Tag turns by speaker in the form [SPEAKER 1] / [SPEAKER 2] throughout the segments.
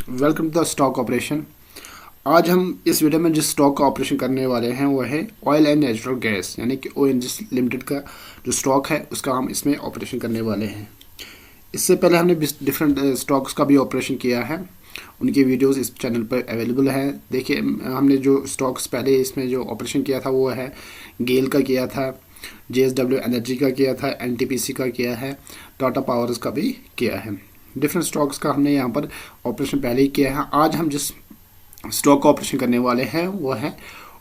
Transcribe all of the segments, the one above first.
[SPEAKER 1] Welcome to the stock operation. आज हम इस वीडियो में जिस स्टॉक का ऑपरेशन करने वाले हैं वो है ऑयल एंड नेचुरल गैस यानी कि ONGC लिमिटेड का जो स्टॉक है उसका हम इसमें ऑपरेशन करने वाले हैं। इससे पहले हमने डिफरेंट स्टॉक्स का भी ऑपरेशन किया है, उनकी वीडियोस इस चैनल पर अवेलेबल है। देखिए, हमने जो स्टॉक्स पहले इसमें जो ऑपरेशन किया था वो है गेल का किया था, JSW एनर्जी का किया था, NTPC का किया है, टाटा पावर्स का भी किया है। डिफरेंट स्टॉक्स का हमने यहाँ पर ऑपरेशन पहले ही किया है। आज हम जिस स्टॉक का ऑपरेशन करने वाले हैं वो है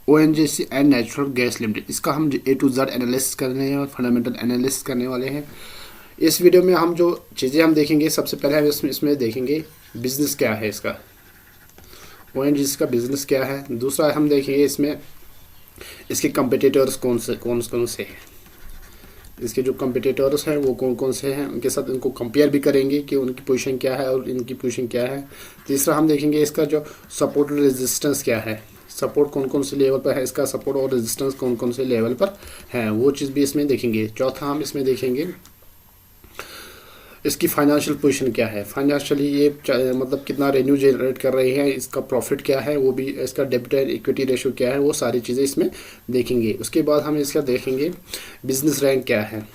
[SPEAKER 1] ONGC and natural gas limited. इसका हम A to Z एनालिसिस करने हैं और फंडामेंटल एनालिसिस करने वाले हैं। इस वीडियो में हम जो चीज़ें हम देखेंगे, सबसे पहले हम इसमें देखेंगे बिजनेस क्या है इसका, ONGC का बिजनेस क्या है। दूसरा हम देखेंगे इसमें इसके कंपिटिटर्स कौन से हैं, इसके जो कंपिटिटर्स हैं वो कौन कौन से हैं, उनके साथ इनको कंपेयर भी करेंगे कि उनकी पोजीशन क्या है और इनकी पोजीशन क्या है। तीसरा हम देखेंगे इसका जो सपोर्ट और रेजिस्टेंस क्या है, सपोर्ट कौन कौन से लेवल पर है, इसका सपोर्ट और रेजिस्टेंस कौन कौन से लेवल पर है, वो चीज़ भी इसमें देखेंगे। चौथा हम इसमें देखेंगे इसकी फाइनेंशियल पोजीशन क्या है, फाइनेंशियली ये मतलब कितना रेवेन्यू जनरेट कर रही है, इसका प्रॉफिट क्या है, वो भी, इसका डेब्ट एंड इक्विटी रेशियो क्या है, वो सारी चीज़ें इसमें देखेंगे। उसके बाद हम इसका देखेंगे बिजनेस रैंक क्या है,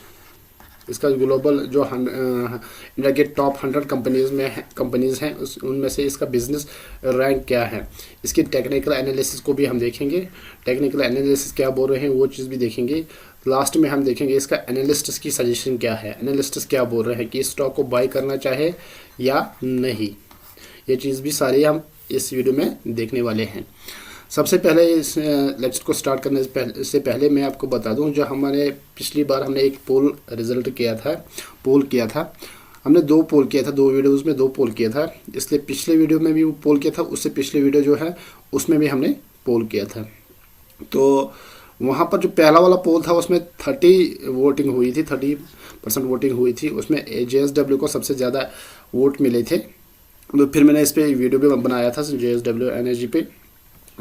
[SPEAKER 1] इसका ग्लोबल जो इंडिया के टॉप 100 कंपनीज हैं उनमें से इसका बिजनेस रैंक क्या है। इसकी टेक्निकल एनालिसिस को भी हम देखेंगे, टेक्निकल एनालिसिस क्या बोल रहे हैं वो चीज़ भी देखेंगे। लास्ट में हम देखेंगे इसका एनालिस्ट्स की सजेशन क्या है, एनालिस्ट्स क्या बोल रहे हैं कि इस स्टॉक को बाय करना चाहे या नहीं। ये चीज़ भी सारी हम इस वीडियो में देखने वाले हैं। सबसे पहले इस लेक्चर को स्टार्ट करने से पहले मैं आपको बता दूं, जो हमारे पिछली बार हमने एक पोल रिजल्ट किया था, हमने 2 पोल किया था, 2 वीडियोज़ में 2 पोल किया था। इसलिए पिछले वीडियो में भी वो पोल किया था, उससे पिछले वीडियो जो है उसमें भी हमने पोल किया था। तो वहाँ पर जो पहला वाला पोल था उसमें 30% वोटिंग हुई थी। उसमें JSW को सबसे ज़्यादा वोट मिले थे। तो फिर मैंने इस पर वीडियो भी बनाया था JSW एनर्जी पे।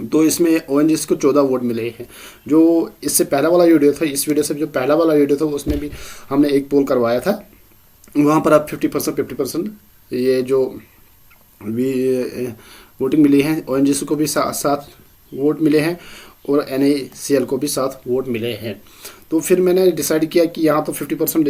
[SPEAKER 1] तो इसमें ONGC को 14 वोट मिले हैं। जो इससे पहला वाला वीडियो था, इस वीडियो से जो पहला वाला वीडियो था उसमें भी हमने एक पोल करवाया था। वहाँ पर अब 50% ये जो वोटिंग मिली है, ONGC को भी 7 वोट मिले हैं और NACL को भी 7 वोट मिले हैं। तो फिर मैंने डिसाइड किया कि यहाँ तो 50%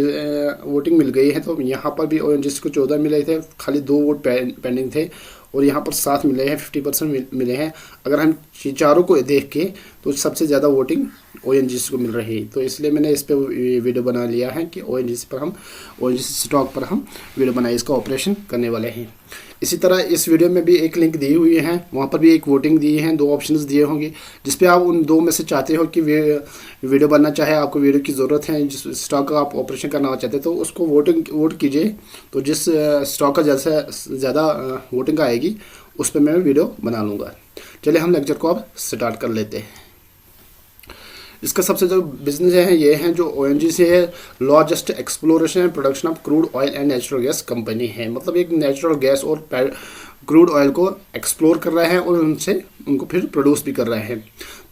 [SPEAKER 1] वोटिंग मिल गई है, तो यहाँ पर भी ONGC को 14 मिले थे, खाली 2 वोट पेंडिंग थे, और यहाँ पर 7 मिले हैं, 50% मिले हैं। अगर हम चारों को देख के तो सबसे ज़्यादा वोटिंग ONGC को मिल रही है। तो इसलिए मैंने इस पर वीडियो बना लिया है कि ONGC स्टॉक पर हम वीडियो बनाए, इसका ऑपरेशन करने वाले हैं। इसी तरह इस वीडियो में भी एक लिंक दी हुई है, वहाँ पर भी एक वोटिंग दी है, 2 ऑप्शंस दिए होंगे, जिस पे आप उन 2 में से चाहते हो कि वीडियो बनना चाहे, आपको वीडियो की ज़रूरत है, जिस स्टॉक का आप ऑपरेशन करना चाहते हैं तो उसको वोट कीजिए। तो जिस स्टॉक का ज़्यादा वोटिंग आएगी उस पर मैं वीडियो बना लूँगा। चलिए हम लेक्चर को अब स्टार्ट कर लेते हैं। इसका सबसे जो बिजनेस है ये है जो ONGC है, largest exploration and production of crude oil and natural gas company है। मतलब एक नेचुरल गैस और क्रूड ऑयल को एक्सप्लोर कर रहे हैं और उनको फिर प्रोड्यूस भी कर रहे हैं।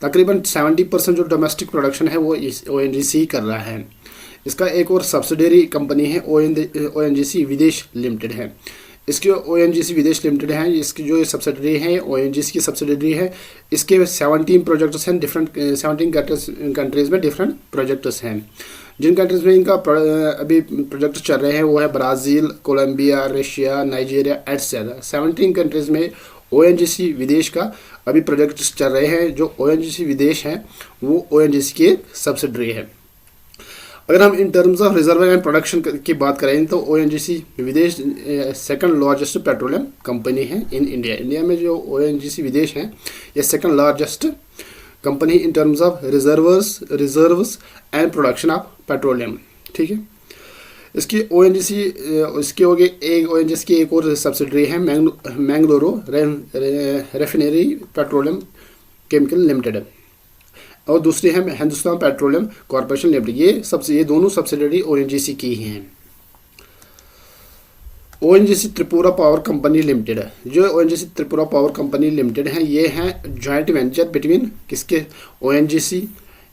[SPEAKER 1] तकरीबन 70% जो डोमेस्टिक प्रोडक्शन है वो ONGC ही कर रहा है। इसका एक और सब्सिडरी कंपनी है ONGC विदेश लिमिटेड है। इसकी ONGC विदेश लिमिटेड है, इसकी जो सब्सिडरी है ONGC की सब्सिडरी है। इसके 17 प्रोजेक्ट्स हैं, डिफरेंट 17 कंट्रीज़ में डिफरेंट प्रोजेक्ट्स हैं। जिन कंट्रीज़ में इनका अभी प्रोजेक्ट चल रहे हैं वो है Brazil, Colombia, Russia, Nigeria etcetera. 17 countries में ONGC विदेश का अभी प्रोजेक्ट्स चल रहे हैं। जो ONGC विदेश हैं वो ONGC की सब्सिडरी है। अगर हम in terms of reserve and production की बात करें तो ONGC विदेश सेकंड लार्जेस्ट पेट्रोलियम कंपनी है इन इंडिया। इंडिया में जो ONGC विदेश है ये second largest company in terms of reserves and production of petroleum. ठीक है, इसकी ONGC की एक और सब्सिडरी है मैंगलोरो रेफिनरी पेट्रोलियम केमिकल लिमिटेड, और दूसरी है हिंदुस्तान पेट्रोलियम कॉर्पोरेशन लिमिटेड। ये दोनों सब्सिडरी ONGC की ही हैं। ONGC Tripura power company limited है, जो ONGC Tripura power company limited है ये हैं जॉइंट वेंचर बिटवीन किसके ONGC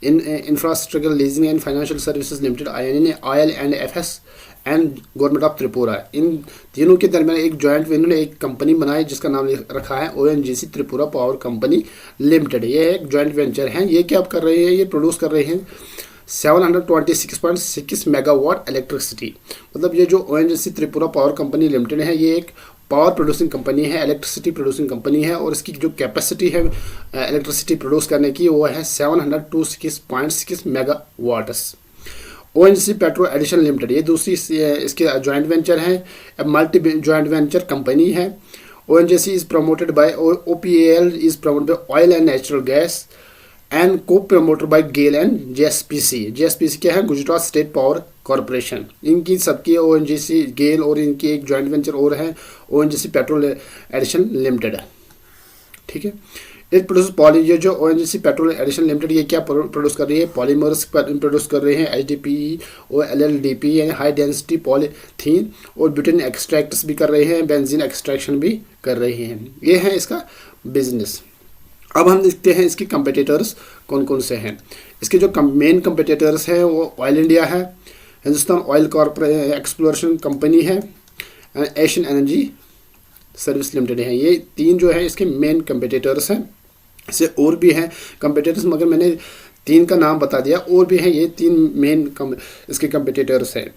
[SPEAKER 1] infrastructure leasing and financial services limited, INA, oil and FS and government of Tripura, इन तीनों के दरमियान एक जॉइंट इन्होंने एक कंपनी बनाई जिसका नाम रखा है ONGC Tripura power company limited. ये एक जॉइंट वेंचर है। ये क्या कर रहे हैं, ये प्रोड्यूस कर रहे हैं 726.6 मेगावाट इलेक्ट्रिसिटी। मतलब ये जो ONGC Tripura power company limited है, ये एक पावर प्रोड्यूसिंग कंपनी है, इलेक्ट्रिसिटी प्रोड्यूसिंग कंपनी है, और इसकी जो कैपेसिटी है इलेक्ट्रिसिटी प्रोड्यूस करने की वो है 726.6 megawatts. ONGC petro addition limited, ये दूसरी इसके जॉइंट वेंचर है, मल्टी जॉइंट वेंचर कंपनी है। ONGC is promoted by OPAL is promoted by oil and natural gas and co promoted by GAIL and JSPC क्या है, गुजरात स्टेट पावर कॉरपोरेशन। इनकी सबकी ONGC गेल और इनकी एक जॉइंट वेंचर और है ONGC पेट्रोल एडिशन लिमिटेड, ठीक है। इट प्रोड्यूस पॉली, ये जो ONGC पेट्रोल एडिशन लिमिटेड ये क्या प्रोड्यूस कर रही है, पॉलीमर्स प्रोड्यूस कर रहे हैं, HDPE और LLDP यानी हाई डेंसिटी पॉलीथीन, और ब्यूटेन एक्सट्रैक्ट्स भी कर रहे हैं, बेंजीन एक्सट्रैक्शन भी कर रहे हैं। ये है इसका बिजनेस। अब हम देखते हैं इसके कंपटीटर्स कौन कौन से हैं। इसके जो मेन कंपटीटर्स हैं वो ऑयल इंडिया है, हिंदुस्तान ऑयल एक्सप्लोरेशन कंपनी है, एशियन एनर्जी सर्विस लिमिटेड है। ये तीन जो है इसके मेन कंपटीटर्स हैं। इससे और भी हैं कंपटीटर्स, मगर मैंने तीन का नाम बता दिया, और भी हैं। ये तीन मेन इसके कंपटीटर्स हैं।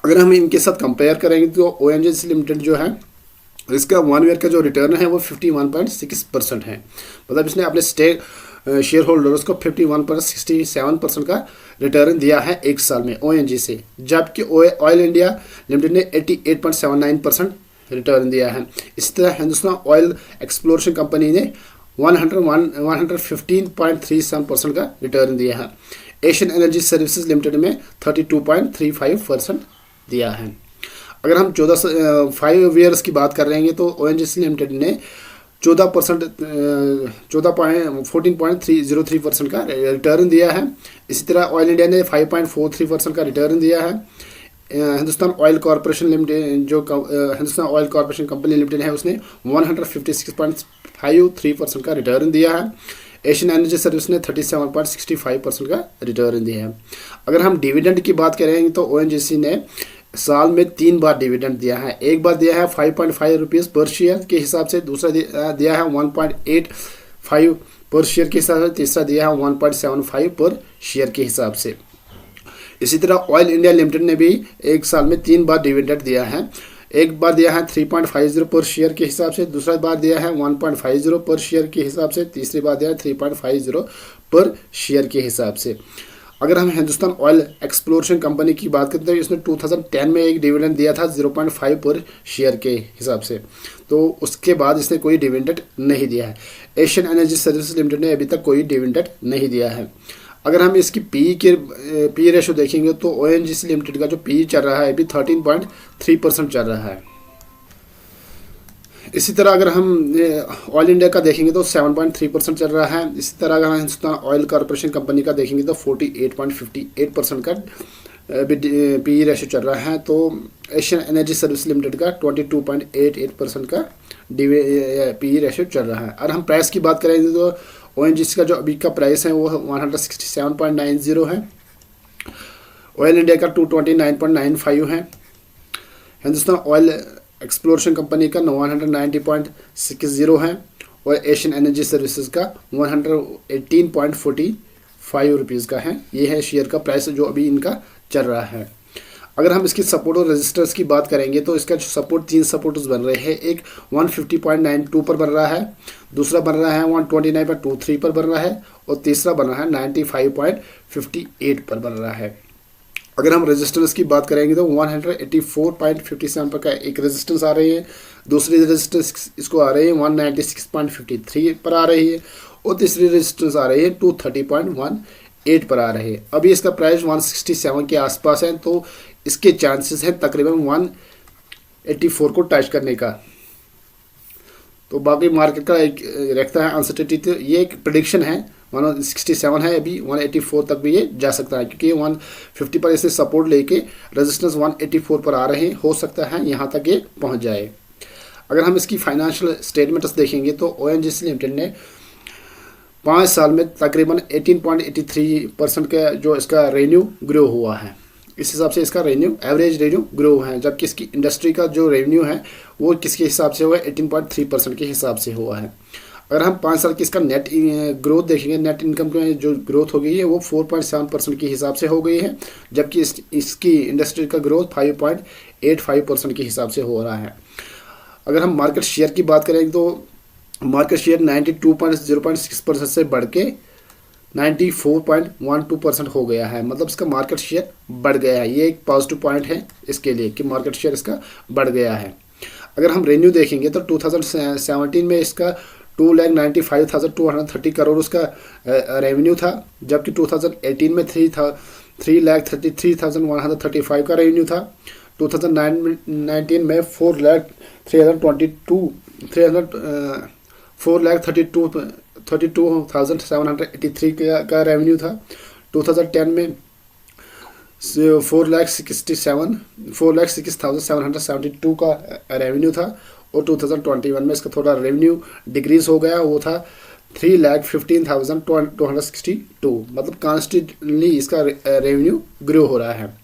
[SPEAKER 1] अगर हम इनके साथ कंपेयर करेंगे तो ONGC लिमिटेड जो है इसका 1 ईयर का जो रिटर्न है वो 51.6% है। मतलब इसने अपने शेयर होल्डर्स को 51.67% का रिटर्न दिया है एक साल में ONGC से, जबकि ऑयल इंडिया लिमिटेड ने 88.79% रिटर्न दिया है। इसी तरह हिंदुस्तान ऑयल एक्सप्लोरेशन कंपनी ने 115.37% का रिटर्न दिया है। एशियन एनर्जी सर्विसेज लिमिटेड में 32.35% दिया है। अगर हम 5 ईयर्स की बात कर रहे हैं तो ONGC लिमिटेड ने 14.303% का रिटर्न दिया है। इसी तरह ऑयल इंडिया ने 5.43% का रिटर्न दिया है। हिंदुस्तान ऑयल कॉरपोरेशन लिमिटेड जो Hindustan oil corporation company limited है उसने 156.53% का रिटर्न दिया है। एशियन एनर्जी सर्विस ने 37.65% का रिटर्न दिया है। अगर हम डिविडेंड की बात करेंगे तो ONGC ने साल में 3 बार डिविडेंड दिया है। एक बार दिया है 5.5 रुपीज़ पर शेयर के हिसाब से, दूसरा दिया है 1.85 पर शेयर के हिसाब से, तीसरा दिया है 1.75 पर शेयर के हिसाब से। इसी तरह ऑयल इंडिया लिमिटेड ने भी एक साल में 3 बार डिविडेंड दिया है। एक बार दिया है 3.50 पर शेयर के हिसाब से, दूसरा बार दिया है 1.50 पर शेयर के हिसाब से, तीसरी बार दिया है 3.50 पर शेयर के हिसाब से। अगर हम हिंदुस्तान ऑयल एक्सप्लोरेशन कंपनी की बात करते हैं, इसने 2010 में एक डिविडेंड दिया था 0.5 पर शेयर के हिसाब से, तो उसके बाद इसने कोई डिविडेंड नहीं दिया है। एशियन एनर्जी सर्विसेज लिमिटेड ने अभी तक कोई डिविडेंड नहीं दिया है। अगर हम इसकी पी रेशो देखेंगे तो ONGC लिमिटेड का जो पी चल रहा है अभी 13.3% चल रहा है। इसी तरह अगर हम ऑयल इंडिया का देखेंगे तो 7.3% चल रहा है। इसी तरह अगर हम हिंदुस्तान ऑयल कॉरपोरेशन कंपनी का देखेंगे तो 48.58% का पी रेशो चल रहा है। तो एशियन एनर्जी सर्विस लिमिटेड का 22.88% का पी रेशो चल रहा है। और हम प्राइस की बात करेंगे तो ONGC का जो अभी का प्राइस है वो 167.90 है, ऑयल इंडिया का 229.95 है, हिंदुस्तान ऑयल एक्सप्लोरेशन कंपनी का 190.60 है, और एशियन एनर्जी सर्विसेज का 118.45 रुपीज़ का है। ये है शेयर का प्राइस जो अभी इनका चल रहा है। अगर हम इसकी सपोर्ट और रजिस्टर्स की बात करेंगे तो इसका जो सपोर्ट 3 सपोर्टर्स बन रहे हैं। एक 150.92 पर बन रहा है, दूसरा बन रहा है 129.23 पर बन रहा है, और तीसरा बन रहा है 95.58 पर बन रहा है। अगर हम रेजिस्टेंस की बात करेंगे तो 184.57 पर का एक रेजिस्टेंस आ रही है, दूसरी रेजिस्टेंस इसको आ रही है 196.53 पर आ रही है, और तीसरी रेजिस्टेंस आ रही है 230.18 पर आ रही है। अभी इसका प्राइस 167 के आसपास है, तो इसके चांसेस हैं तकरीबन 184 को टच करने का। तो बाकी मार्केट का एक रखता है अनसर्टेनिटी, तो ये एक प्रेडिक्शन है। 167 है, अभी 184 तक भी ये जा सकता है, क्योंकि 150 पर इसे सपोर्ट लेके रेजिस्टेंस 184 पर आ रहे हैं, हो सकता है यहाँ तक ये पहुँच जाए। अगर हम इसकी फाइनेंशियल स्टेटमेंट्स देखेंगे तो ONGC लिमिटेड ने 5 साल में तकरीबन 18.83% का जो इसका रेवेन्यू ग्रो हुआ है। इस हिसाब से इसका रेवेन्यू, एवरेज रेवेन्यू ग्रो है, जबकि इसकी इंडस्ट्री का जो रेवेन्यू है वो किसके हिसाब से हुआ है, 18.3% के हिसाब से हुआ है। अगर हम 5 साल की इसका नेट ग्रोथ देखेंगे, नेट इनकम की जो ग्रोथ हो गई है वो 4.7% के हिसाब से हो गई है, जबकि इसकी इंडस्ट्री का ग्रोथ 5.85% के हिसाब से हो रहा है। अगर हम मार्केट शेयर की बात करें तो मार्केट शेयर 92.06% से बढ़ के 94.12% हो गया है, मतलब इसका मार्केट शेयर बढ़ गया है। ये एक पॉजिटिव पॉइंट है इसके लिए कि मार्केट शेयर इसका बढ़ गया है। अगर हम रेवेन्यू देखेंगे तो 2017 में इसका 2,95,230 करोड़ उसका रेवेन्यू था, जबकि 2018 में 3,33,135 का रेवेन्यू था। 2019 में 4,32,783 का रेवेन्यू था। 2010 में 4,06,772 का रेवेन्यू था, और 2021 में इसका थोड़ा रेवेन्यू डिक्रीज हो गया, वो था 3,15,262, मतलब कॉन्स्टेंटली इसका रेवेन्यू ग्रो हो रहा है।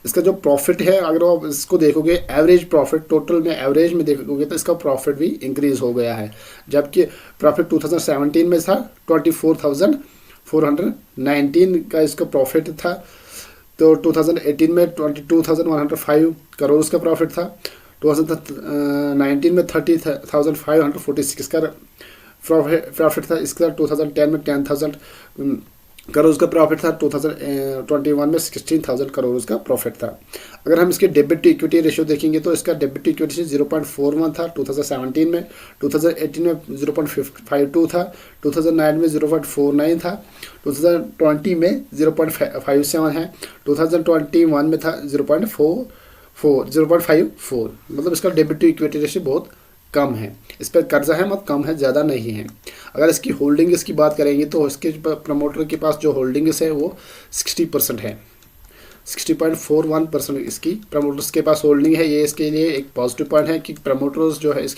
[SPEAKER 1] इसका जो प्रॉफिट है, अगर आप इसको देखोगे एवरेज प्रॉफिट, टोटल में एवरेज में देखोगे तो इसका प्रॉफिट भी इंक्रीज हो गया है, जबकि प्रॉफिट 2017 में था 24,419 का इसका प्रॉफिट था। तो 2018 में 22,105 करोड़ उसका प्रॉफिट था। 2019 में 30,546 का प्रॉफिट था इसका। 2010 में 10,000 करोड़ उसका प्रॉफिट था। 2021 में 16,000 करोड़ उसका प्रॉफिट था। अगर हम इसके डेबिट टू इक्विटी रेशियो देखेंगे तो इसका डेबिट टू इक्विटी 0.41 था 2017 में, 2018 में 0.52 था, 2009 में 0.49 था, 2020 में 0.57 है, 2021 में था 0.54, मतलब इसका डेबिट टू इक्विटी रेशियो बहुत कम है। इस पर कर्जा है मत कम है, ज़्यादा नहीं है। अगर इसकी होल्डिंग्स की बात करेंगे तो इसके प्रमोटर के पास जो होल्डिंग्स है वो 60% है, 60.41% इसकी प्रमोटर्स के पास होल्डिंग है। ये इसके लिए एक पॉजिटिव पॉइंट है कि प्रमोटर्स जो है इस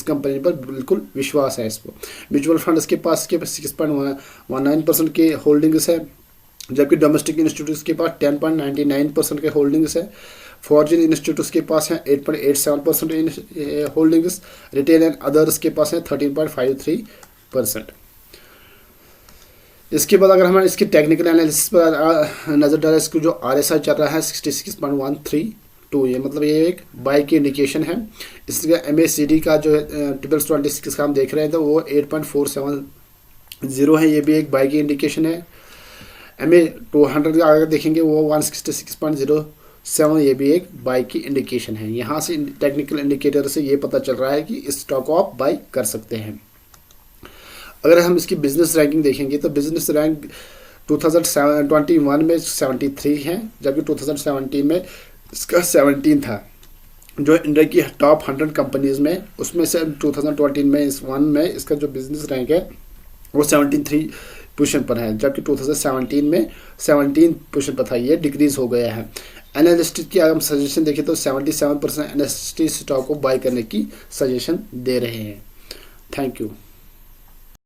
[SPEAKER 1] कंपनी पर बिल्कुल विश्वास है इसको। म्यूचुअल फंड के पास 6.19% के होल्डिंग्स है, जबकि डोमेस्टिक इंस्टीट्यूट्स के पास 10.99% के होल्डिंग्स है। फॉरेन इंस्टीट्यूट्स के पास हैं 8.87% होल्डिंग्स। रिटेल एंड अदर्स के पास हैं 13.53%। इसके बाद अगर हम इसकी टेक्निकल एनालिसिस पर नज़र डालें, इसको जो RSI चल रहा है 66.132, ये मतलब ये एक बाई की इंडिकेशन है। इसका MACD का जो है 26 का हम देख रहे हैं तो वो 8.470 है, ये भी एक बाई की इंडिकेशन है। MA200 अगर देखेंगे वो 166.07, ये भी एक बाई की इंडिकेशन है। यहाँ से टेक्निकल इंडिकेटर से ये पता चल रहा है कि इस स्टॉक को आप बाई कर सकते हैं। अगर हम इसकी बिजनेस रैंकिंग देखेंगे तो बिजनेस रैंक 2021 में 73 है, जबकि 2017 में इसका 17 था। जो इंडिया की टॉप 100 कंपनीज में उसमें से 2021 में इसका जो बिजनेस रैंक है वो 73 पोजीशन पर है, जबकि 2017 में 17 पोजीशन पर था। ये डिक्रीज हो गया है। एनालिस्ट की अगर हम सजेशन देखें तो 77% एनालिस्ट स्टॉक को बाय करने की सजेशन दे रहे हैं। Thank you.